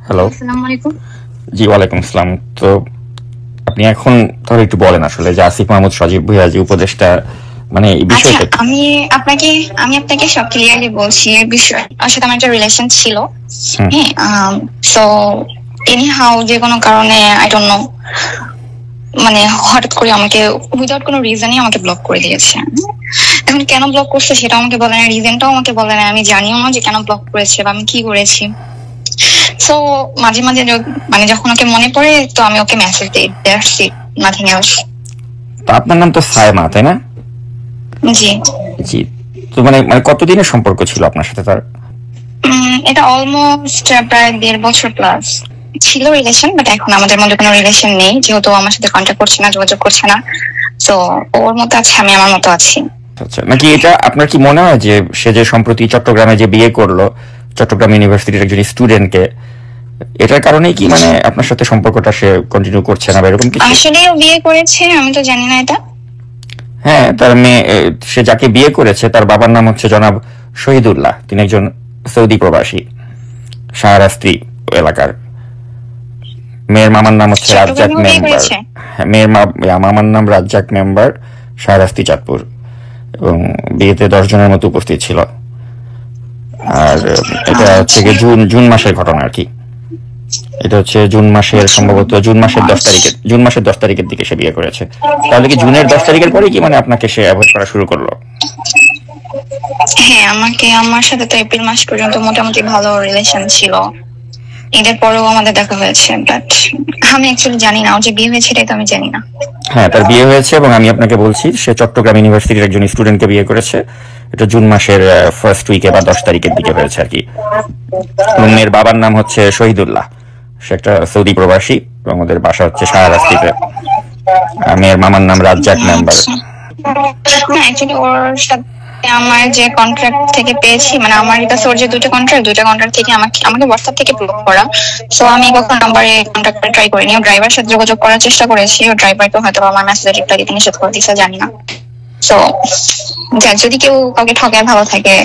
Hello. আসসালামু আলাইকুম। জি, ওয়ালাইকুম আসসালাম। তো আপনি এখন তাহলে একটু বলেন আসলে যে আসিফ মাহমুদ সজীব ভুঁইয়া যে উপদেশটা, মানে এই আচ্ছা, বিষয়টা কি? আপনাকে আমি আপনাকে সব ক্লিয়ারলি বলছি। এর বিষয় ওর সাথে আমার একটা রিলেশন ছিল। হুম। হ্যাঁ, সো এনি হাউ যে কোনো কারণে আই ডোন্ট নো, মানে হঠাৎ করে আমাকে উইদাউট কোনো রিজনই আমাকে ব্লক করে দিয়েছে। এখন কেন ব্লক করছে সেটাও আমাকে বলে না, রিজনটাও আমাকে বলে না, আমি জানিও না যে কেন ব্লক করেছে বা আমি কি করেছি। সো মাঝে মাঝে মানে যখন ওকে মনে পড়ে তো আমি ওকে মেসেজ দিই, দ্যাটস ইট, নাথিং এলস। তো আপনার নাম তো সায়মা, তাই না? জি। জি। তো মানে মানে কতদিনের সম্পর্ক ছিল আপনার সাথে তার? এটা অলমোস্ট প্রায় 1.5 বছর প্লাস ছিল রিলেশন, বাট এখন আমাদের মধ্যে কোনো রিলেশন নেই, যেহেতু আমার সাথে কন্ট্যাক্ট করছে না, যোগাযোগ করছে না। তো ওর মতো আছে, আমি আমার মতো আছি। আচ্ছা, নাকি এটা আপনার কি মনে হয় যে সে যে সম্প্রতি চট্টগ্রামে যে বিয়ে করলো চট্টগ্রাম ইউনিভার্সিটির একজন স্টুডেন্টকে, এটার কারণেই কি মানে আপনার সাথে সম্পর্কটা সে কন্টিনিউ করছে না বা এরকম কিছু? আসলে ও বিয়ে করেছে, আমি তো জানি না এটা। হ্যাঁ, তার মেয়ে, সে যাকে বিয়ে করেছে তার বাবার নাম হচ্ছে জনাব শহীদুল্লাহ। তিনি একজন সৌদি প্রবাসী, শাহরাস্তি এলাকার। মেয়ের মামার নাম হচ্ছে রাজ্জাক চট্টগ্রামেও বিয়ে মেম্বার। করেছে। হ্যাঁ, মামার নাম রাজ্জাক মেম্বার, শাহরাস্তি চাঁদপুর। এবং বিয়েতে 10 জনের মতো উপস্থিত ছিল। আর এটা হচ্ছে আচ্ছা। গিয়ে জুন জুন মাসের ঘটনা আর কি। এটা হচ্ছে জুন মাসের, আচ্ছা। সম্ভবত জুন মাসের 10 তারিখের দিকে সে বিয়ে করেছে। তাহলে কি জুনের 10 তারিখের পরে কি মানে আপনাকে সে অ্যাভয়েড করা শুরু করলো? হ্যাঁ, আমার সাথে তো এপ্রিল মাস পর্যন্ত মোটামুটি ভালো রিলেশন ছিল। ঈদের পরেও আমাদের দেখা হয়েছে, বাট আমি অ্যাকচুয়ালি জানি না, ও যে বিয়ে হয়েছে এটাই তো আমি জানি না। হ্যাঁ, তার বিয়ে হয়েছে এবং আমি আপনাকে বলছি সে চট্টগ্রাম ইউনিভার্সিটির একজন স্টুডেন্টকে বিয়ে করেছে। এটা জুন মাসের ফার্স্ট উইকে বা 10 তারিখের দিকে হয়েছে আর কি। এবং মেয়ের বাবার নাম হচ্ছে শহীদুল্লাহ। সে একটা সৌদি প্রবাসী এবং ওদের বাসা হচ্ছে শাহরাস্তিতে। মেয়ের মামার নাম রাজ্জাক মেম্বার। আচ্ছা। না, অ্যাকচুয়ালি ওর সাথে আমার যে কন্ট্রাক্ট থেকে পেয়েছি, মানে আমার এটা ওর যে দুইটা কন্ট্রাক্ট থেকে আমাকে আমাকে হোয়াটসঅ্যাপ থেকে ব্লক করা। সো আমি কখন নাম্বারে কন্ট্যাক্ট করে ট্রাই করিনি। ও ড্রাইভারের সাথে যোগাযোগ করার চেষ্টা করেছি, ও ড্রাইভারকে হয়তো আমার মেসেজে রিপ্লাই দিতে নিষেধ করে দিয়েছে, জানি না। সো যদি কেউ কাউকে ঠকায় ভালো থাকে,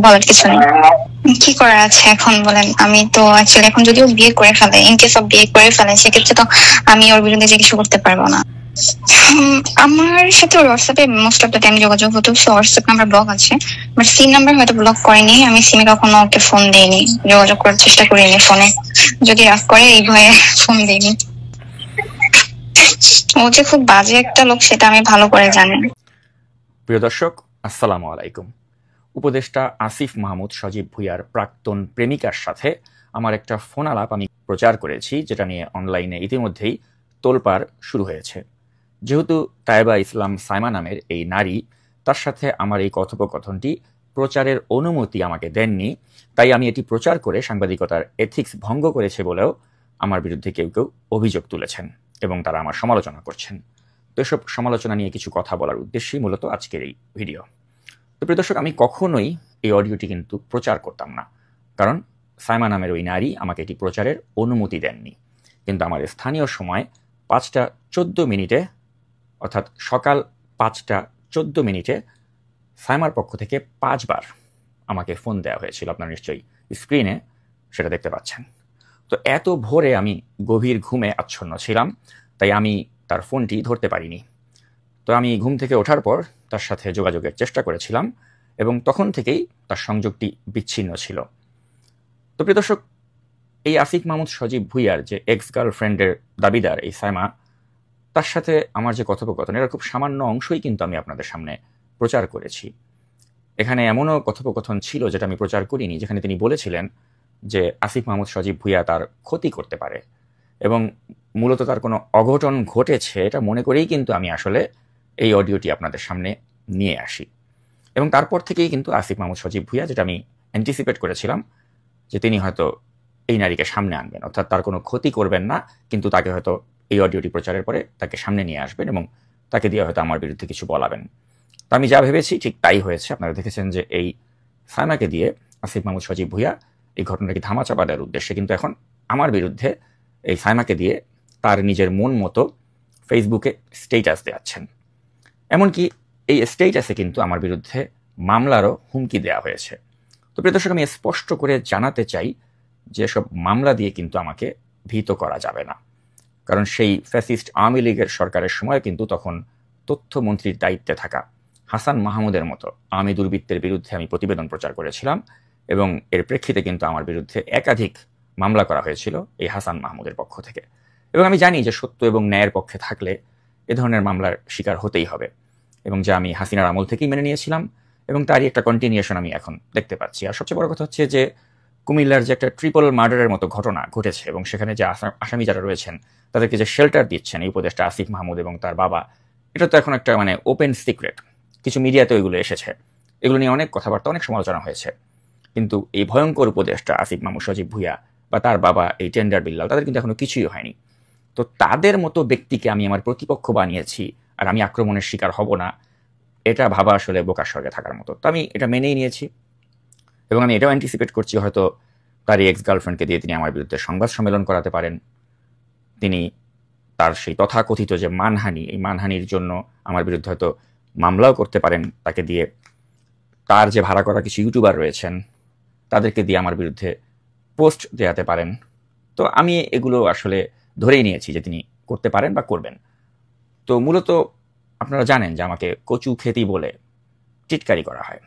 বলার কিছু নেই। কি করার আছে এখন বলেন? আমি তো অ্যাকচুয়ালি এখন যদিও বিয়ে করে ফেলে, ইন কেস অফ বিয়ে করে ফেলে, সেক্ষেত্রে তো আমি ওর বিরুদ্ধে যে কিছু করতে পারবো না। আমার সাথে ওর হোয়াটসঅ্যাপে মোস্ট অফ দ্য টাইম যোগাযোগ হতো, সো হোয়াটসঅ্যাপ নাম্বার ব্লক আছে। বাট সিম নাম্বার হয়তো ব্লক করেনি, আমি সিমে কখনো ওকে ফোন দিইনি, যোগাযোগ করার চেষ্টা করিনি ফোনে। যদি রাগ করে এই ভয়ে ফোন দিইনি। ও যে খুব বাজে একটা লোক সেটা আমি ভালো করে জানি। প্রিয় দর্শক, আসসালামু আলাইকুম। উপদেষ্টা আসিফ মাহমুদ সজীব ভুঁইয়ার প্রাক্তন প্রেমিকার সাথে আমার একটা ফোন আলাপ আমি প্রচার করেছি, যেটা নিয়ে অনলাইনে ইতিমধ্যেই তোলপাড় শুরু হয়েছে। যেহেতু তায়েবা ইসলাম সাইমা নামের এই নারী, তার সাথে আমার এই কথোপকথনটি প্রচারের অনুমতি আমাকে দেননি, তাই আমি এটি প্রচার করে সাংবাদিকতার এথিক্স ভঙ্গ করেছে বলেও আমার বিরুদ্ধে কেউ কেউ অভিযোগ তুলেছেন এবং তারা আমার সমালোচনা করছেন। তো এসব সমালোচনা নিয়ে কিছু কথা বলার উদ্দেশ্যেই মূলত আজকের এই ভিডিও। তো প্রিয় দর্শক, আমি কখনোই এই অডিওটি কিন্তু প্রচার করতাম না, কারণ সাইমা নামের ওই নারী আমাকে এটি প্রচারের অনুমতি দেননি। কিন্তু আমার স্থানীয় সময় 5টা 14 মিনিটে, অর্থাৎ সকাল 5টা 14 মিনিটে সাইমার পক্ষ থেকে 5বার আমাকে ফোন দেওয়া হয়েছিল। আপনারা নিশ্চয়ই স্ক্রিনে সেটা দেখতে পাচ্ছেন। তো এত ভোরে আমি গভীর ঘুমে আচ্ছন্ন ছিলাম, তাই আমি তার ফোনটি ধরতে পারিনি। তো আমি ঘুম থেকে ওঠার পর তার সাথে যোগাযোগের চেষ্টা করেছিলাম এবং তখন থেকেই তার সংযোগটি বিচ্ছিন্ন ছিল। তো প্রিয় দর্শক, এই আসিফ মাহমুদ সজীব ভুঁইয়ার যে এক্স গার্লফ্রেন্ডের দাবিদার এই সাইমা, তার সাথে আমার যে কথোপকথন, এর খুব সামান্য অংশই কিন্তু আমি আপনাদের সামনে প্রচার করেছি। এখানে এমনও কথোপকথন ছিল যেটা আমি প্রচার করিনি, যেখানে তিনি বলেছিলেন যে আসিফ মাহমুদ সজীব ভুঁইয়া তার ক্ষতি করতে পারে এবং মূলত তার কোনো অঘটন ঘটেছে এটা মনে করেই কিন্তু আমি আসলে এই অডিওটি আপনাদের সামনে নিয়ে আসি। এবং তারপর থেকেই কিন্তু আসিফ মাহমুদ সজীব ভুঁইয়া, যেটা আমি অ্যান্টিসিপেট করেছিলাম যে তিনি হয়তো এই নারীকে সামনে আনবেন, অর্থাৎ তার কোনো ক্ষতি করবেন না, কিন্তু তাকে হয়তো এই অডিওটি প্রচারের পরে তাকে সামনে নিয়ে আসবেন এবং তাকে দিয়ে হয়তো আমার বিরুদ্ধে কিছু বলাবেন। তো আমি যা ভেবেছি ঠিক তাই হয়েছে। আপনারা দেখেছেন যে এই সাইমাকে দিয়ে আসিফ মাহমুদ সজীব ভুঁইয়া এই ঘটনাটি ধামাচাপা দেওয়ার উদ্দেশ্যে কিন্তু এখন আমার বিরুদ্ধে এই সাইমাকে দিয়ে তার নিজের মন মতো ফেসবুকে স্টেটাস দেওয়াচ্ছেন। এমনকি এই স্টেটাসে কিন্তু আমার বিরুদ্ধে মামলারও হুমকি দেওয়া হয়েছে। তো প্রিয় দর্শক, আমি স্পষ্ট করে জানাতে চাই যেসব মামলা দিয়ে কিন্তু আমাকে ভীত করা যাবে না। কারণ সেই ফ্যাসিস্ট আওয়ামী লীগের সরকারের সময় কিন্তু তখন তথ্যমন্ত্রীর দায়িত্বে থাকা হাসান মাহমুদের মতো আওয়ামী দুর্বৃত্তের বিরুদ্ধে আমি প্রতিবেদন প্রচার করেছিলাম, এবং এর প্রেক্ষিতে কিন্তু আমার বিরুদ্ধে একাধিক মামলা করা হয়েছিল এই হাসান মাহমুদের পক্ষ থেকে। এবং আমি জানি যে সত্য এবং ন্যায়ের পক্ষে থাকলে এ ধরনের মামলার শিকার হতেই হবে, এবং যা আমি হাসিনার আমল থেকেই মেনে নিয়েছিলাম, এবং তারই একটা কন্টিনিউশন আমি এখন দেখতে পাচ্ছি। আর সবচেয়ে বড় কথা হচ্ছে যে কুমিল্লার যে একটা ট্রিপল মার্ডারের মতো ঘটনা ঘটেছে, এবং সেখানে যে আসামি যারা রয়েছেন তাদেরকে যে শেল্টার দিচ্ছেন এই উপদেষ্টা আসিফ মাহমুদ এবং তার বাবা, এটা তো এখন একটা ওপেন সিক্রেট। কিছু মিডিয়াতেও এগুলো এসেছে, এগুলো নিয়ে অনেক কথাবার্তা, অনেক সমালোচনা হয়েছে। কিন্তু এই ভয়ঙ্কর উপদেষ্টা আসিফ মাহমুদ সজীব ভুঁইয়া বা তার বাবা এই টেন্ডার বিল্লাল, তাদের কিন্তু এখনো কিছুই হয়নি। তো তাদের মতো ব্যক্তিকে আমি আমার প্রতিপক্ষ বানিয়েছি আর আমি আক্রমণের শিকার হব না, এটা ভাবা আসলে বোকার স্বর্গে থাকার মতো। তো আমি এটা মেনেই নিয়েছি, এবং আমি এটাও অ্যান্টিসিপেট করছি হয়তো তার এক্স গার্লফ্রেন্ডকে দিয়ে তিনি আমার বিরুদ্ধে সংবাদ সম্মেলন করাতে পারেন। তিনি তার সেই তথাকথিত যে মানহানি, এই মানহানির জন্য আমার বিরুদ্ধে হয়তো মামলাও করতে পারেন তাকে দিয়ে। তার যে ভাড়া করা কিছু ইউটিউবার রয়েছেন তাদেরকে দিয়ে আমার বিরুদ্ধে পোস্ট দেওয়াতে পারেন। তো আমি এগুলো আসলে ধরেই নিয়েছি যে তিনি করতে পারেন বা করবেন। তো মূলত আপনারা জানেন যে আমাকে কচু খেতি বলে টিটকারি করা হয়,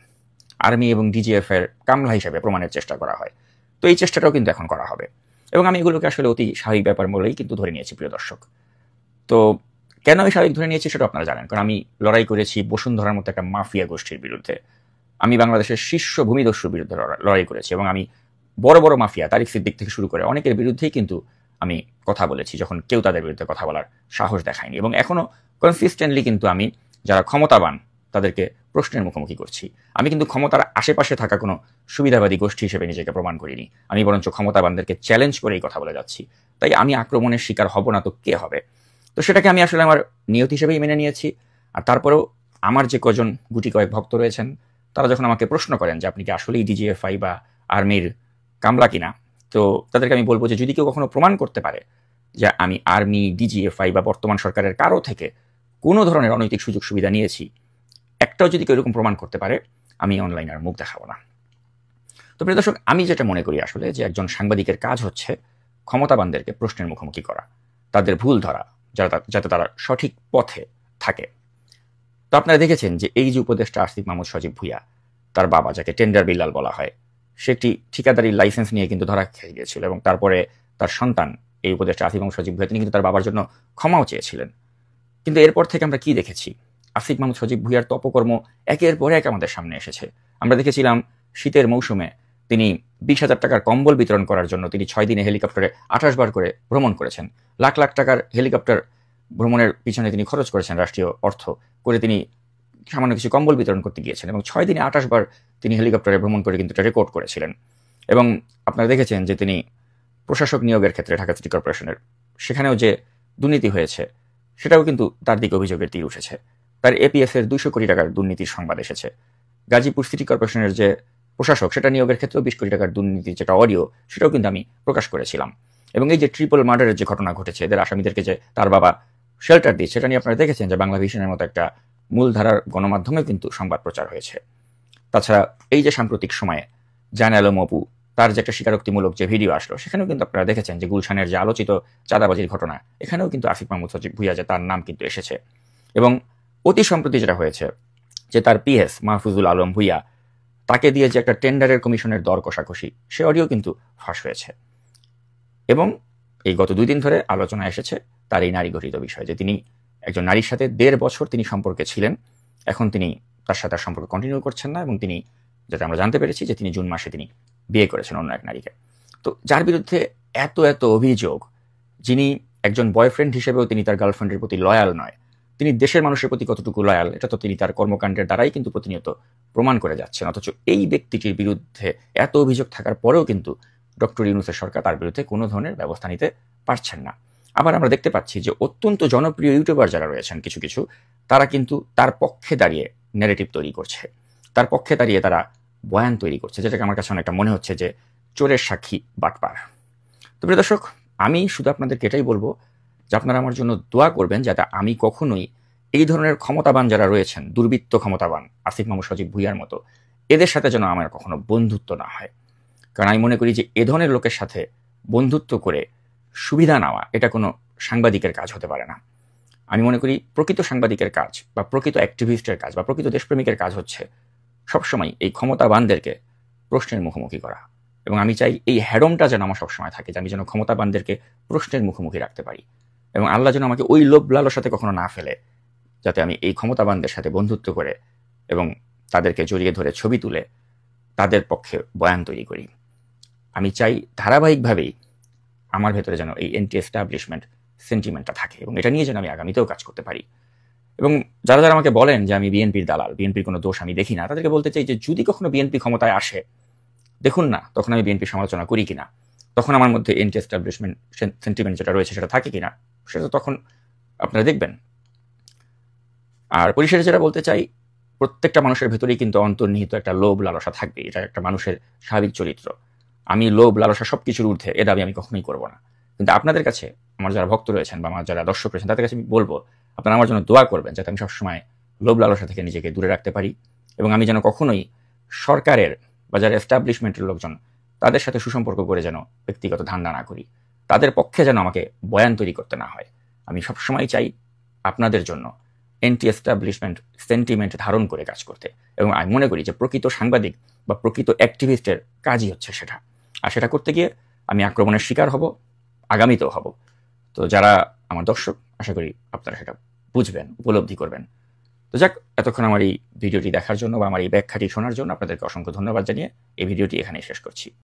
আর্মি এবং ডিজিএফ এর কামলা হিসেবে প্রমাণের চেষ্টা করা হয়। তো এই চেষ্টাটাও কিন্তু এখন করা হবে, এবং আমি এগুলোকে আসলে অতি স্বাভাবিক ব্যাপার বলেই কিন্তু ধরে নিয়েছি প্রিয় দর্শক। তো কেন আমি স্বাভাবিক ধরে নিয়েছি সেটা আপনারা জানেন, কারণ আমি লড়াই করেছি বসুন্ধরার মতো একটা মাফিয়া গোষ্ঠীর বিরুদ্ধে। আমি বাংলাদেশের শীর্ষ ভূমিদস্যুর বিরুদ্ধে লড়াই করেছি, এবং আমি বড় বড় মাফিয়া তারিক সিদ্দিক থেকে শুরু করে অনেকের বিরুদ্ধেই কিন্তু আমি কথা বলেছি, যখন কেউ তাদের বিরুদ্ধে কথা বলার সাহস দেখায়নি। এবং এখনো কনসিস্টেন্টলি কিন্তু আমি যারা ক্ষমতাবান তাদেরকে প্রশ্নের মুখোমুখি করছি। আমি কিন্তু ক্ষমতার আশেপাশে থাকা কোনো সুবিধাবাদী গোষ্ঠী হিসেবে নিজেকে প্রমাণ করিনি, আমি বরঞ্চ ক্ষমতাবানদেরকে চ্যালেঞ্জ করেই কথা বলে যাচ্ছি। তাই আমি আক্রমণের শিকার হব না তো কে হবে? তো সেটাকে আমি আসলে আমার নিয়ত হিসেবেই মেনে নিয়েছি। আর তারপরেও আমার যে কজন গুটি কয়েক ভক্ত রয়েছেন তারা যখন আমাকে প্রশ্ন করেন যে আপনি কি আসলেই ডিজিএফআই বা আর্মির কামলা কিনা, তো তাদেরকে আমি বলবো যে যদি কেউ কখনো প্রমাণ করতে পারে যে আমি আর্মি, ডিজিএফআই বা বর্তমান সরকারের কারো থেকে কোনো ধরনের অনৈতিক সুযোগ সুবিধা নিয়েছি, একটাও যদি কেউ এরকম প্রমাণ করতে পারে, আমি অনলাইনে আর মুখ দেখাবো না। তো প্রিয় দর্শক, আমি যেটা মনে করি আসলে যে একজন সাংবাদিকের কাজ হচ্ছে ক্ষমতাবানদেরকে প্রশ্নের মুখোমুখি করা, তাদের ভুল ধরা, যাতে তারা সঠিক পথে থাকে। তো আপনারা দেখেছেন যে এই যে উপদেষ্টা আসিফ মাহমুদ সজীব ভুঁইয়া, তার বাবা যাকে টেন্ডার বিল্লাল বলা হয়, সে একটি ঠিকাদারির লাইসেন্স নিয়ে কিন্তু ধরা খেয়ে গিয়েছিল, এবং তারপরে তার সন্তান এই উপদেষ্টা আসিফ মাহমুদ সজীব ভুঁইয়া তিনি কিন্তু তার বাবার জন্য ক্ষমাও চেয়েছিলেন। কিন্তু এরপর থেকে আমরা কি দেখেছি? আসিফ মাহমুদ সজীব ভুঁইয়ার তপকর্ম একের পর এক আমাদের সামনে এসেছে। আমরা দেখেছিলাম শীতের মৌসুমে তিনি 20,000 টাকার কম্বল বিতরণ করার জন্য তিনি 6 দিনে হেলিকপ্টারে 28 বার করে ভ্রমণ করেছেন। লাখ লাখ টাকার হেলিকপ্টার ভ্রমণের পিছনে তিনি খরচ করেছেন রাষ্ট্রীয় অর্থ করে, তিনি সামান্য কিছু কম্বল বিতরণ করতে গিয়েছেন, এবং 6 দিনে 28 বার তিনি হেলিকপ্টারে ভ্রমণ করে কিন্তু এটা রেকর্ড করেছিলেন। এবং আপনারা দেখেছেন যে তিনি প্রশাসক নিয়োগের ক্ষেত্রে ঢাকা সিটি কর্পোরেশনের সেখানেও যে দুর্নীতি হয়েছে সেটাও কিন্তু তার দিকে অভিযোগের তীর উঠেছে। তার এপিএস এর 200 কোটি টাকার দুর্নীতির সংবাদ এসেছে। গাজীপুর সিটি কর্পোরেশনের যে প্রশাসক সেটা নিয়োগের ক্ষেত্রেও 20 কোটি টাকার দুর্নীতির যেটা অডিও সেটাও কিন্তু আমি প্রকাশ করেছিলাম। এবং এই যে ট্রিপল মার্ডারের যে ঘটনা ঘটেছে, এদের আসামিদেরকে যে তার বাবা শেল্টার দিচ্ছে, সেটা নিয়ে আপনারা দেখেছেন যে বাংলা ভিশনের মতো একটা মূলধারার গণমাধ্যমে কিন্তু সংবাদ প্রচার হয়েছে। তাছাড়া এই যে সাম্প্রতিক সময়ে জানে আলম অপু তার যে একটা স্বীকারোক্তিমূলক যে ভিডিও আসলো, সেখানেও কিন্তু আপনারা দেখেছেন যে গুলশানের যে আলোচিত চাঁদাবাজির ঘটনা, এখানেও কিন্তু আসিফ মাহমুদ সজীব ভুঁইয়া যে তার নাম কিন্তু এসেছে। এবং অতি সম্প্রতি যেটা হয়েছে যে তার পিএস মাহফুজুল আলম ভুঁইয়া, তাকে দিয়ে যে একটা টেন্ডারের কমিশনের দর কষাকষি, সে অডিও কিন্তু ফাঁস হয়েছে। এবং এই গত 2 দিন ধরে আলোচনা এসেছে তার এই নারী গঠিত বিষয়, যে তিনি একজন নারীর সাথে 1.5 বছর তিনি সম্পর্কে ছিলেন, এখন তিনি তার সাথে সম্পর্ক কন্টিনিউ করছেন না, এবং তিনি যেটা আমরা জানতে পেরেছি যে তিনি জুন মাসে তিনি বিয়ে করেছেন অন্য এক নারীকে। তো যার বিরুদ্ধে এত এত অভিযোগ, যিনি একজন বয়ফ্রেন্ড হিসেবেও তিনি তার গার্লফ্রেন্ডের প্রতি লয়াল নয়, তিনি দেশের মানুষের প্রতি কতটুকু লয়াল এটা তো তিনি তার কর্মকাণ্ডের দ্বারাই কিন্তু প্রতিনিয়ত প্রমাণ করে যাচ্ছেন। অথচ এই ব্যক্তিটির বিরুদ্ধে এত অভিযোগ থাকার পরেও কিন্তু ডক্টর ইউনূসের সরকার তার বিরুদ্ধে কোনো ধরনের ব্যবস্থা নিতে পারছেন না। আবার আমরা দেখতে পাচ্ছি যে অত্যন্ত জনপ্রিয় ইউটিউবার যারা রয়েছেন কিছু কিছু, তারা কিন্তু তার পক্ষে দাঁড়িয়ে ন্যারেটিভ তৈরি করছে, তার পক্ষে দাঁড়িয়ে তারা বয়ান তৈরি করছে, যেটাকে আমার কাছে অনেকটা মনে হচ্ছে যে চোরের সাক্ষী বাটপার। তো প্রিয় দর্শক, আমি শুধু আপনাদেরকে এটাই বলবো যে আপনারা আমার জন্য দোয়া করবেন যাতে আমি কখনোই এই ধরনের ক্ষমতাবান যারা রয়েছেন, দুর্বৃত্ত ক্ষমতাবান আসিফ মাহমুদ সজীব ভুঁইয়ার মতো, এদের সাথে যেন আমার কখনো বন্ধুত্ব না হয়। কারণ আমি মনে করি যে এ ধরনের লোকের সাথে বন্ধুত্ব করে সুবিধা নেওয়া এটা কোনো সাংবাদিকের কাজ হতে পারে না। আমি মনে করি প্রকৃত সাংবাদিকের কাজ বা প্রকৃত অ্যাক্টিভিস্টের কাজ বা প্রকৃত দেশপ্রেমিকের কাজ হচ্ছে সবসময় এই ক্ষমতাবানদেরকে প্রশ্নের মুখোমুখি করা। এবং আমি চাই এই হ্যাডমটা যেন আমার সবসময় থাকে, যে আমি যেন ক্ষমতাবানদেরকে প্রশ্নের মুখোমুখি রাখতে পারি, এবং আল্লাহ যেন আমাকে ওই লোভ লালসাতে কখনো না ফেলে, যাতে আমি এই ক্ষমতাবানদের সাথে বন্ধুত্ব করে এবং তাদেরকে জড়িয়ে ধরে ছবি তুলে তাদের পক্ষে বয়ান তৈরি করি। আমি চাই ধারাবাহিকভাবেই আমার ভেতরে যেন এই এন্টি এস্টাবলিশমেন্ট সেন্টিমেন্টটা থাকে, এবং এটা নিয়ে যেন আমি আগামীতেও কাজ করতে পারি। এবং যারা যারা আমাকে বলেন যে আমি বিএনপির দালাল, বিএনপির কোনো দোষ আমি দেখি না, তাদেরকে বলতে চাই যে যদি কখনো বিএনপি ক্ষমতায় আসে, দেখুন না তখন আমি বিএনপির সমালোচনা করি কিনা, তখন আমার মধ্যে এন্টি এস্টাবলিশমেন্ট সেন্টিমেন্ট যেটা রয়েছে সেটা থাকে কিনা, সেটা তখন আপনারা দেখবেন। আর পরিশেষে যেটা বলতে চাই, প্রত্যেকটা মানুষের ভেতরেই কিন্তু অন্তর্নিহিত একটা লোভ লালসা থাকবে, এটা একটা মানুষের স্বাভাবিক চরিত্র। আমি লোভ লালসা সবকিছুর ঊর্ধ্বে এ দাবি আমি কখনোই করব না। কিন্তু আপনাদের কাছে, আমার যারা ভক্ত রয়েছেন বা আমার যারা দর্শক রয়েছেন, তাদের কাছে আমি বলবো আপনারা আমার জন্য দোয়া করবেন, যাতে আমি সবসময় লোভ লালসা থেকে নিজেকে দূরে রাখতে পারি, এবং আমি যেন কখনোই সরকারের বা যারা এস্টাবলিশমেন্টের লোকজন তাদের সাথে সুসম্পর্ক করে যেন ব্যক্তিগত ধান্দা না করি, তাদের পক্ষে যেন আমাকে বয়ান তৈরি করতে না হয়। আমি সবসময় চাই আপনাদের জন্য এন্টি এস্টাবলিশমেন্ট সেন্টিমেন্ট ধারণ করে কাজ করতে, এবং আমি মনে করি যে প্রকৃত সাংবাদিক বা প্রকৃত অ্যাক্টিভিস্টের কাজই হচ্ছে সেটা। আর সেটা করতে গিয়ে আমি আক্রমণের শিকার হব, আগামীতেও হব। তো যারা আমার দর্শক, আশা করি আপনারা সেটা বুঝবেন, উপলব্ধি করবেন। তো যাক, এতক্ষণ আমার এই ভিডিওটি দেখার জন্য বা আমার এই ব্যাখ্যাটি শোনার জন্য আপনাদেরকে অসংখ্য ধন্যবাদ জানিয়ে এই ভিডিওটি এখানেই শেষ করছি।